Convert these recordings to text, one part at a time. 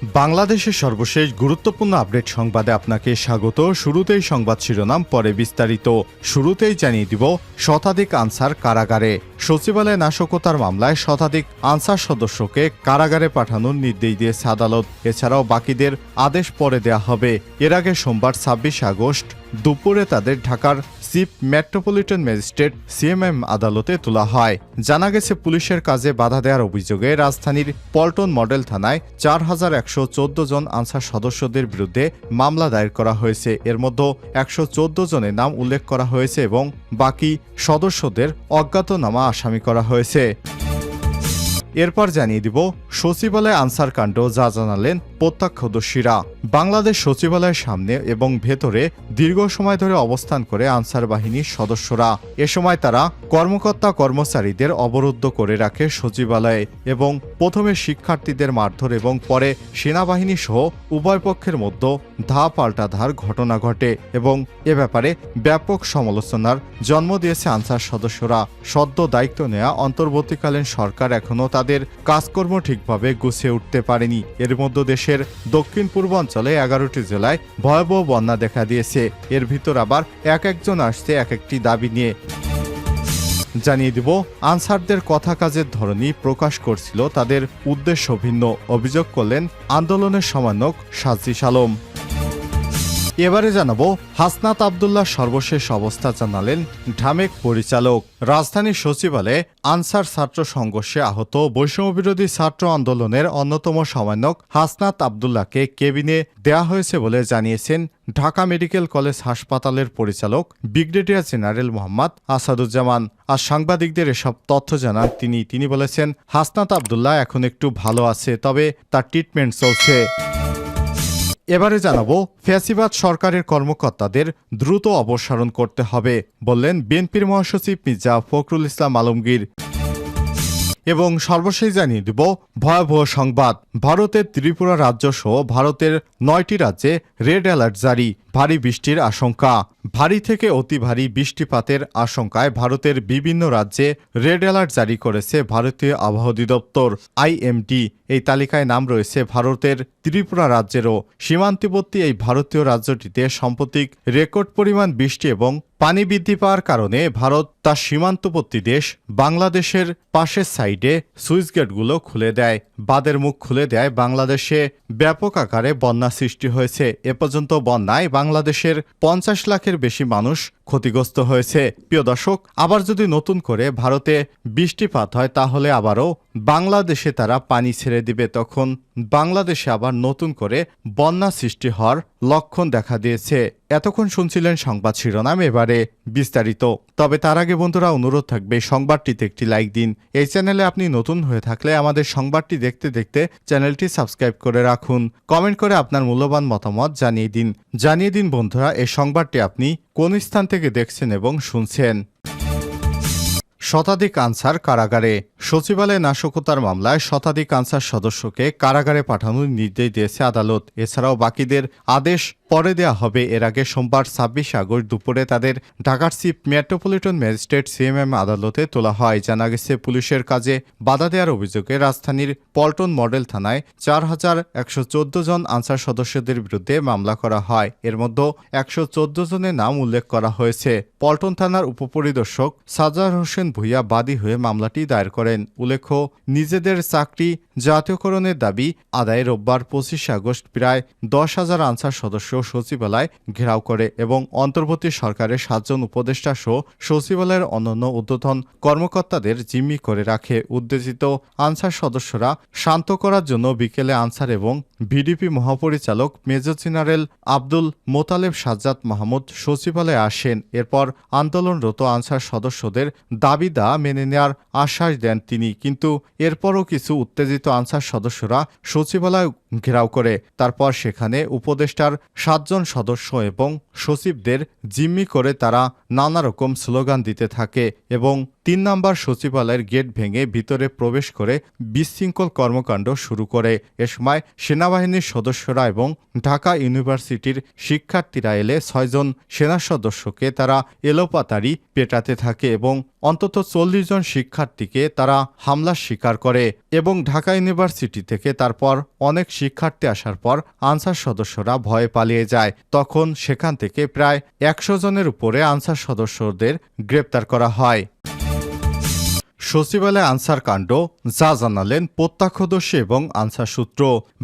বাংলাদেশের সর্বশেষ গুরুত্বপূর্ণ আপডেট সংবাদে আপনাকে স্বাগত। শুরুতেই সংবাদ শিরোনাম, পরে বিস্তারিত। শুরুতেই জানিয়ে দিব, শতাধিক আনসার কারাগারে। সচিবালয়ে নাশকতার মামলায় শতাধিক আনসার সদস্যকে কারাগারে পাঠানোর নির্দেশ দিয়েছে আদালত। এছাড়াও বাকিদের আদেশ পরে দেয়া হবে। এর আগে সোমবার ২৬ আগস্ট দুপুরে তাদের ঢাকার চিফ মেট্রোপলিটন ম্যাজিস্ট্রেট সিএমএম আদালতে তোলা হয়। জানা গেছে, পুলিশের কাজে বাধা দেওয়ার অভিযোগে রাজধানীর পল্টন মডেল থানায় ৪,১১৪ জন আনসার সদস্যদের বিরুদ্ধে মামলা দায়ের করা হয়েছে। এর মধ্যে ১১৪ জনের নাম উল্লেখ করা হয়েছে এবং বাকি সদস্যদের অজ্ঞাতনামা আসামি করা হয়েছে। এরপর জানিয়ে দিব, সচিবালয়ে আনসার কাণ্ড যা জানালেন প্রত্যক্ষদর্শীরা। বাংলাদেশ সচিবালয়ের সামনে এবং ভেতরে দীর্ঘ সময় ধরে অবস্থান করে আনসার বাহিনীর সদস্যরা। এ সময় তারা কর্মকর্তা কর্মচারীদের অবরুদ্ধ করে রাখে সচিবালয়ে এবং প্রথমে শিক্ষার্থীদের মারধর এবং পরে সেনাবাহিনী সহ উভয় পক্ষের মধ্যে ধাপ পাল্টাধার ঘটনা ঘটে এবং এ ব্যাপারে ব্যাপক সমালোচনার জন্ম দিয়েছে আনসার সদস্যরা। সদ্য দায়িত্ব নেওয়া অন্তর্বর্তীকালীন সরকার এখনও তাদের কাজকর্ম ঠিকভাবে গুছিয়ে উঠতে পারেনি। এর মধ্যে দেশের দক্ষিণ পূর্বাঞ্চলে ১১টি জেলায় ভয়াবহ বন্যা দেখা দিয়েছে। এর ভিতর আবার একজন আসছে এক একটি দাবি নিয়ে। জানিয়ে দিব, আনসারদের কথা কাজের ধরনই প্রকাশ করছিল তাদের উদ্দেশ্য ভিন্ন, অভিযোগ করলেন আন্দোলনের সমন্বয়ক সাজিস আলম। এবারে জানাবো, হাসনাত আবদুল্লাহ সর্বশেষ অবস্থা জানালেন ঢামেক পরিচালক। রাজধানীর সচিবালয়ে আনসার ছাত্র সংঘর্ষে আহত বৈষম্যবিরোধী ছাত্র আন্দোলনের অন্যতম সমন্বয়ক হাসনাত আবদুল্লাহকে কেবিনে দেয়া হয়েছে বলে জানিয়েছেন ঢাকা মেডিকেল কলেজ হাসপাতালের পরিচালক ব্রিগেডিয়ার জেনারেল মোহাম্মদ আসাদুজ্জামান। আর সাংবাদিকদের এসব তথ্য জানান তিনি বলেছেন, হাসনাত আবদুল্লাহ এখন একটু ভালো আছে, তবে তার ট্রিটমেন্ট চলছে। এবারে জানাবো, ফ্যাসিবাদ সরকারের কর্মকর্তাদের দ্রুত অপসারণ করতে হবে বললেন বিএনপির মহাসচিব মির্জা ফখরুল ইসলাম আলমগীর। এবং সর্বশেষ জানিয়ে দিব, ভয়াবহ সংবাদ, ভারতের ত্রিপুরা রাজ্য সহ ভারতের ৯টি রাজ্যে রেড অ্যালার্ট জারি। ভারী বৃষ্টির আশঙ্কা। ভারী থেকে অতি ভারী বৃষ্টিপাতের আশঙ্কায় ভারতের বিভিন্ন রাজ্যে রেড অ্যালার্ট জারি করেছে ভারতীয় আবহাওয়া অধিদপ্তর IMD। এই তালিকায় নাম রয়েছে ভারতের ত্রিপুরা রাজ্যেরও। সীমান্তবর্তী এই ভারতীয় রাজ্যটিতে সাম্প্রতিক রেকর্ড পরিমাণ বৃষ্টি এবং পানি বৃদ্ধি পাওয়ার কারণে ভারত তার সীমান্তবর্তী দেশ বাংলাদেশের পাশের সাইডে সুইচ গেটগুলো খুলে দেয়, বাঁধের মুখ খুলে দেয়। বাংলাদেশে ব্যাপক আকারে বন্যা সৃষ্টি হয়েছে। এ পর্যন্ত বন্যায় বাংলাদেশের ৫০ লাখের বেশি মানুষ ক্ষতিগ্রস্ত হয়েছে। প্রিয় দর্শক, আবার যদি নতুন করে ভারতে বৃষ্টিপাত হয় তাহলে আবারও বাংলাদেশে তারা পানি ছেড়ে দিবে। তখন বাংলাদেশে আবার নতুন করে বন্যা সৃষ্টি হওয়ার লক্ষণ দেখা দিয়েছে। এতক্ষণ শুনছিলেন সংবাদ শিরোনাম, এবারে বিস্তারিত। তবে তার আগে বন্ধুরা, অনুরোধ থাকবে সংবাদটিতে একটি লাইক দিন। এই চ্যানেলে আপনি নতুন হয়ে থাকলে আমাদের সংবাদটি দেখতে দেখতে চ্যানেলটি সাবস্ক্রাইব করে রাখুন। কমেন্ট করে আপনার মূল্যবান মতামত জানিয়ে দিন বন্ধুরা, এই সংবাদটি আপনি কোন স্থান থেকে দেখছেন এবং শুনছেন। শতাধিক আনসার কারাগারে। সচিবালয়ে নাশকতার মামলায় শতাধিক আনসার সদস্যকে কারাগারে পাঠানোর নির্দেশ দিয়েছে আদালত। এছাড়াও বাকিদের আদেশ পরে দেয়া হবে। এর আগে সোমবার ২৬ আগস্ট দুপুরে তাদের ঢাকার চিফ মেট্রোপলিটন ম্যাজিস্ট্রেট সিএমএম আদালতে তোলা হয়। জানা গেছে, পুলিশের কাজে বাধা দেওয়ার অভিযোগে রাজধানীর পল্টন মডেল থানায় ৪,১১৪ জন আনসার সদস্যদের বিরুদ্ধে মামলা করা হয়। এর মধ্যে ১১৪ জনের নাম উল্লেখ করা হয়েছে। পল্টন থানার উপপরিদর্শক সাজ্জাদ হোসেন ভূঁইয়া বাদী হয়ে মামলাটি দায়ের করেন। উল্লেখ্য, নিজেদের চাকরি জাতীয়করণের দাবি আদায়ে রোববার ২৫ আগস্ট প্রায় ১০,০০০ আনসার সদস্য সচিবালয় ঘেরাও করে এবং অন্তর্বর্তী সরকারের ৭ জন উপদেষ্টা সহ সচিবালয়ের অন্যান্য ঊর্ধ্বতন কর্মকর্তাদের জিম্মি করে রাখে। উত্তেজিত আনসার সদস্যরা শান্ত করার জন্য বিকেলে আনসার এবং ভিডিপি মহাপরিচালক মেজর জেনারেল আব্দুল মোতালেব সাজ্জাদ মাহমুদ সচিবালয়ে আসেন। এরপর আন্দোলনরত আনসার সদস্যদের দাবি মেনে নেওয়ার আশ্বাস দেন তিনি। কিন্তু এরপরও কিছু উত্তেজিত আনসার সদস্যরা সচিবালয় ঘেরাও করে। তারপর সেখানে উপদেষ্টার ৭ জন সদস্য এবং সচিবদের জিম্মি করে তারা নানা রকম স্লোগান দিতে থাকে এবং ৩ নম্বর সচিবালয়ের গেট ভেঙে ভিতরে প্রবেশ করে বিশৃঙ্খল কর্মকাণ্ড শুরু করে। এ সময় সেনাবাহিনীর সদস্যরা এবং ঢাকা ইউনিভার্সিটির শিক্ষার্থীরা এলে ৬ জন সেনা সদস্যকে তারা এলোপাতাড়ি পেটাতে থাকে এবং অন্তত 40 জন শিক্ষার্থীকে তারা হামলার শিকার করে এবং ঢাকা ইউনিভার্সিটি থেকে তারপর অনেক শিক্ষার্থী আসার পর আনসার সদস্যরা ভয়ে পালিয়ে যায়। তখন সেখান থেকে প্রায় 100 জনের উপরে আনসার সদস্যদের গ্রেপ্তার করা হয়। সচিবালয়ে আনসার কাণ্ড, যা জানালেন প্রত্যক্ষদর্শী এবং আনসার সূত্র।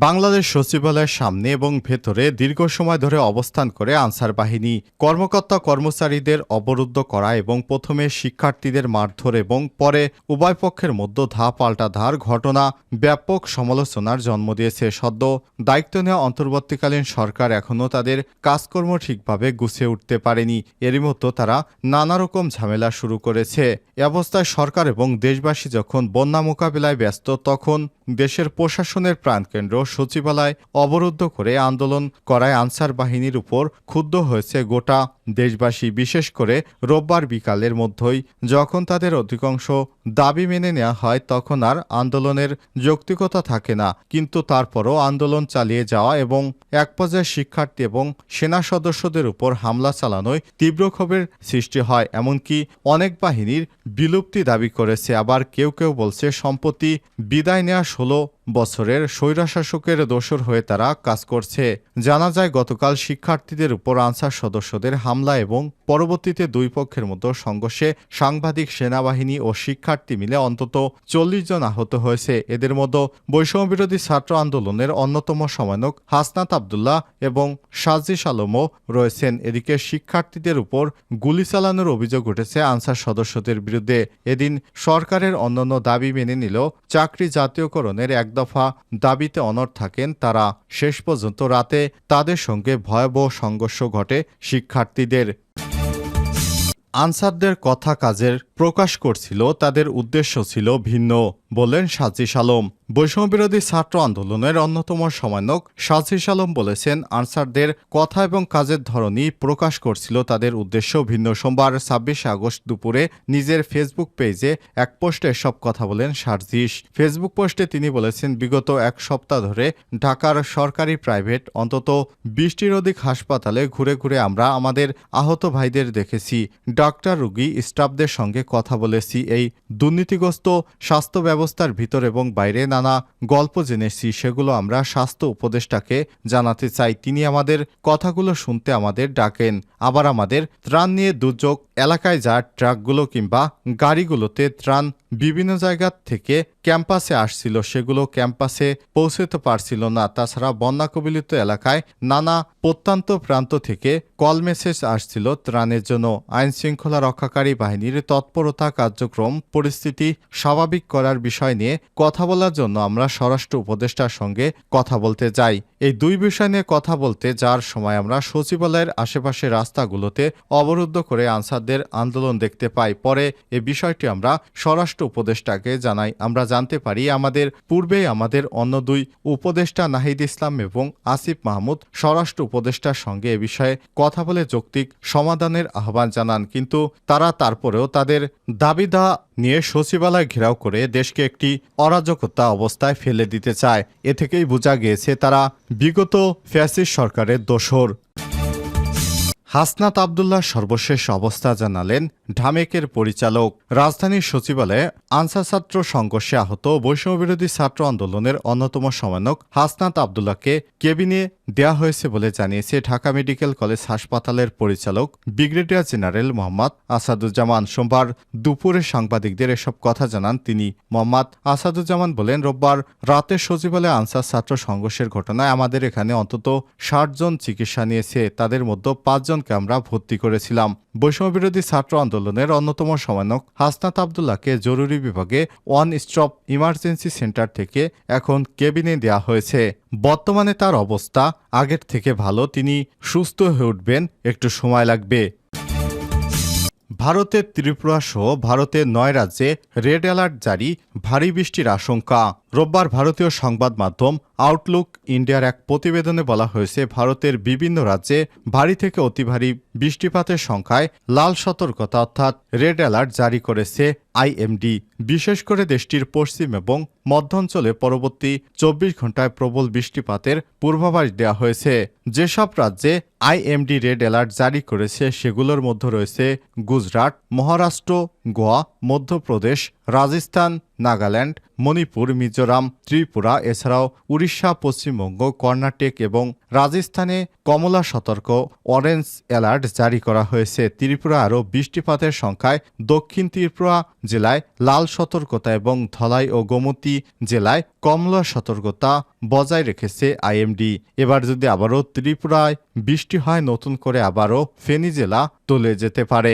বাংলাদেশ সচিবালয়ের সামনে এবং ভেতরে দীর্ঘ সময় ধরে অবস্থান করে আনসার বাহিনী কর্মকর্তা কর্মচারীদের অবরুদ্ধ করা এবং প্রথমে শিক্ষার্থীদের মারধর এবং পরে উভয় পক্ষের মধ্যে পাল্টা ধার ঘটনা ব্যাপক সমালোচনার জন্ম দিয়েছে। সদ্য দায়িত্ব নেওয়া অন্তর্বর্তীকালীন সরকার এখনও তাদের কাজকর্ম ঠিকভাবে গুছিয়ে উঠতে পারেনি। এরই মধ্যে তারা নানা রকম ঝামেলা শুরু করেছে। এ অবস্থায় সরকার এবং দেশবাসী যখন বন্যা মোকাবিলায় ব্যস্ত, তখন দেশের প্রশাসনের প্রাণকেন্দ্র সচিবালয় অবরুদ্ধ করে আন্দোলন করায় আনসার বাহিনীর উপর ক্ষুব্ধ হয়েছে গোটা দেশবাসী। বিশেষ করে রোববার বিকালের মধ্যেই যখন তাদের অধিকাংশ দাবি মেনে নেওয়া হয়, তখন আর আন্দোলনের যৌক্তিকতা থাকে না। কিন্তু তারপরও আন্দোলন চালিয়ে যাওয়া এবং এক পর্যায়ে শিক্ষার্থী এবং সেনা সদস্যদের উপর হামলা চালানোয় তীব্র ক্ষোভের সৃষ্টি হয়। এমনকি অনেক বাহিনীর বিলুপ্তি দাবি করেছে। আবার কেউ কেউ বলছে সম্প্রতি বিদায় নেওয়া 16 বছরের স্বৈরশাসকের দোসর হয়ে তারা কাজ করছে। জানা যায় গতকাল শিক্ষার্থীদের উপর আনসার সদস্যদের হামলা এবং পরবর্তীতে দুই পক্ষের মধ্যে সংঘর্ষে সাংবাদিক, সেনাবাহিনী ও শিক্ষার্থী মিলে অন্তত 40 জন আহত হয়েছে। এদের মধ্যে বৈষম্যবিরোধী ছাত্র আন্দোলনের অন্যতম সমন্বয়ক হাসনাত আব্দুল্লাহ এবং সাজিশ আলমও রয়েছেন। এদিকে শিক্ষার্থীদের উপর গুলি চালানোর অভিযোগ উঠেছে আনসার সদস্যদের বিরুদ্ধে। এদিন সরকারের অন্যান্য দাবি মেনে নিলেও চাকরি জাতীয়করণের এক দফা দাবিতে অনড় থাকেন তারা। শেষ পর্যন্ত রাতে তাদের সঙ্গে ভয়াবহ সংঘর্ষ ঘটে শিক্ষার্থীদের। আনসারদের কথা কাজের প্রকাশ করছিল, তাদের উদ্দেশ্য ছিল ভিন্ন, বললেন সাজিশ আলম। বৈষম্যবিরোধী ছাত্র আন্দোলনের অন্যতম সমন্বয়ক সাজিশ আলম বলেছেন, আনসারদের কথা এবং কাজের ধরনই প্রকাশ করছিল তাদের উদ্দেশ্য ভিন্ন। সোমবার 26 আগস্ট দুপুরে নিজের ফেসবুক পেজে এক পোস্টে এসব কথা বলেন সাজিশ। ফেসবুক পোস্টে তিনি বলেছেন, বিগত এক সপ্তাহ ধরে ঢাকার সরকারি প্রাইভেট অন্তত 20টির অধিক হাসপাতালে ঘুরে ঘুরে আমরা আমাদের আহত ভাইদের দেখেছি, ডাক্তার, রোগী, স্টাফদের সঙ্গে কথা বলেছি। এই দুর্নীতিগ্রস্ত স্বাস্থ্য ব্যবস্থার ভিতর এবং বাইরে নানা গল্প জেনেছি, সেগুলো আমরা স্বাস্থ্য উপদেষ্টাকে জানাতে চাই। তিনি আমাদের কথাগুলো শুনতে আমাদের ডাকেন। আবার আমাদের ত্রাণ নিয়ে দুর্যোগ এলাকায় যা ট্রাকগুলো কিংবা গাড়িগুলোতে ত্রাণ বিভিন্ন জায়গা থেকে ক্যাম্পাসে আসছিল, সেগুলো ক্যাম্পাসে পৌঁছতে পারছিল না। তাছাড়া বন্যা কবলিত এলাকায় নানা প্রত্যন্ত প্রান্ত থেকে কল মেসেজ আসছিল ত্রাণের জন্য। আইন শৃঙ্খলা রক্ষাকারী বাহিনীর তৎপরতা, কার্যক্রম, পরিস্থিতি স্বাভাবিক করার বিষয় নিয়ে কথা বলার জন্য আমরা স্বরাষ্ট্র উপদেষ্টার সঙ্গে কথা বলতে যাই। এই দুই বিষয় নিয়ে কথা বলতে যাওয়ার সময় আমরা সচিবালয়ের আশেপাশে রাস্তাগুলোতে অবরুদ্ধ করে আনসারদের আন্দোলন দেখতে পাই। পরে এ বিষয়টি আমরা স্বরাষ্ট্র উপদেষ্টাকে জানাই। আমরা জানতে পারি আমাদের পূর্বেই আমাদের অন্য দুই উপদেষ্টা নাহিদ ইসলাম এবং আসিফ মাহমুদ স্বরাষ্ট্র উপদেষ্টার সঙ্গে এ বিষয়ে কথা বলে যৌক্তিক সমাধানের আহ্বান জানান। কিন্তু তারা তারপরেও তাদের দাবিদা নিয়ে সচিবালয় ঘেরাও করে দেশকে একটি অরাজকতা অবস্থায় ফেলে দিতে চায়। এ থেকেই বোঝা গিয়েছে তারা বিগত ফ্যাসিস্ট সরকারের দোসর। হাসনাত আব্দুল্লাহ সর্বশেষ অবস্থা জানালেন ঢামেকের পরিচালক। রাজধানীর সচিবালয়ে আনসার ছাত্র সংঘর্ষে আহত বৈষম্যবিরোধী ছাত্র আন্দোলনের অন্যতম সমন্বয়ক হাসনাত আব্দুল্লাহকে কেবিনে দেয়া হয়েছে বলে জানিয়েছে ঢাকা মেডিকেল কলেজ হাসপাতালের পরিচালক ব্রিগেডিয়ার জেনারেল মোহাম্মদ আসাদুজ্জামান। সোমবার দুপুরে সাংবাদিকদের এসব কথা জানান তিনি। মোহাম্মদ আসাদুজ্জামান বলেন, রোববার রাতে সচিবালয়ে আনসার ছাত্র সংঘর্ষের ঘটনায় আমাদের এখানে অন্তত 60 জন চিকিৎসা নিয়েছে, তাদের মধ্যে 5 জনকে আমরা ভর্তি করেছিলাম। বৈষম্যবিরোধী ছাত্র আন্দোলনের অন্যতম সমন্বয়ক হাসনাত আব্দুল্লাহকে জরুরি বিভাগে ওয়ান স্টপ ইমার্জেন্সি সেন্টার থেকে এখন কেবিনে দেওয়া হয়েছে। বর্তমানে তার অবস্থা আগের থেকে ভালো, তিনি সুস্থ হয়ে উঠবেন, একটু সময় লাগবে। ভারতের ত্রিপুরা সহ ভারতের 9 রাজ্যে রেড অ্যালার্ট জারি, ভারী বৃষ্টির আশঙ্কা। রোববার ভারতীয় সংবাদ মাধ্যম আউটলুক ইন্ডিয়ার এক প্রতিবেদনে বলা হয়েছে, ভারতের বিভিন্ন রাজ্যে ভারী থেকে অতি ভারী বৃষ্টিপাতের সংখ্যায় লাল সতর্কতা অর্থাৎ রেড অ্যালার্ট জারি করেছে আইএমডি। বিশেষ করে দেশটির পশ্চিম এবং মধ্যাঞ্চলে পরবর্তী 24 ঘন্টায় প্রবল বৃষ্টিপাতের পূর্বাভাস দেওয়া হয়েছে। যেসব রাজ্যে আইএমডি রেড অ্যালার্ট জারি করেছে সেগুলোর মধ্যে রয়েছে গুজরাট, মহারাষ্ট্র, গোয়া, মধ্যপ্রদেশ, রাজস্থান, নাগাল্যান্ড, মণিপুর, মিজোরাম, ত্রিপুরা, এছাড়াও উড়িষ্যা, পশ্চিমবঙ্গ, কর্ণাটক এবং রাজস্থানে কমলা সতর্ক অরেঞ্জ অ্যালার্ট জারি করা হয়েছে। ত্রিপুরা আরও বৃষ্টিপাতের সংখ্যায় দক্ষিণ ত্রিপুরা জেলায় লাল সতর্কতা এবং ধলাই ও গোমতী জেলায় কমলা সতর্কতা বজায় রেখেছে আইএমডি। এবার যদি আবারও ত্রিপুরায় বৃষ্টি হয়, নতুন করে আবারও ফেনী জেলা তলে যেতে পারে।